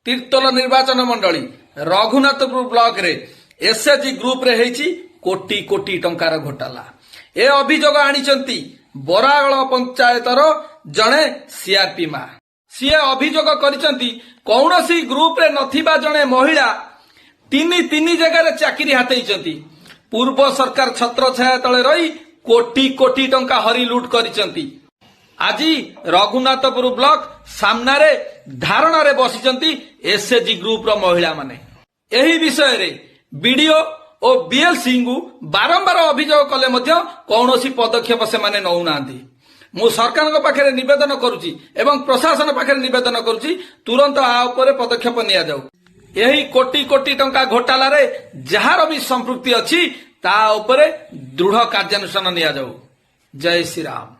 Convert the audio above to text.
तीर्तोल निर्वाचन मंडली रघुनाथपुर ब्लॉक रे एसएचजी ग्रुप रे हेची कोटी कोटी टंकार घोटाला। ए अभियोग आनिचंती बरागळ पंचायतर जणे सीआरपी मा। सीए अभियोग करिसंती कौनसी ग्रुप रे नथिबा जणे महिला तीन जगह चाकरी हातेइचंती। पूर्व सरकार छत्र छाया तले रही कोटी कोटी टंका हरी लूट करिसंती। आज रघुनाथपुर ब्लॉक सामना रे धारणा रे बसिचंती एसएचजी ग्रुप रो महिला माने। एही विषय रे बीडीओ और बीएलसी को बारंबार अभियोग कले मध्य कौनसी पदक्षेप से माने नौ नांती। मु सरकार पाखे निवेदन करुची एवं प्रशासन पाखे निवेदन करुची तुरंत आ उपरे पदक्षेप निया जाऊ। यही कोटी कोटी टंका घोटाला रे जहार भी संपृक्ति अछि ता उपरे दृढ़ कार्यानुष्ठान निया जाऊ। जय श्री राम।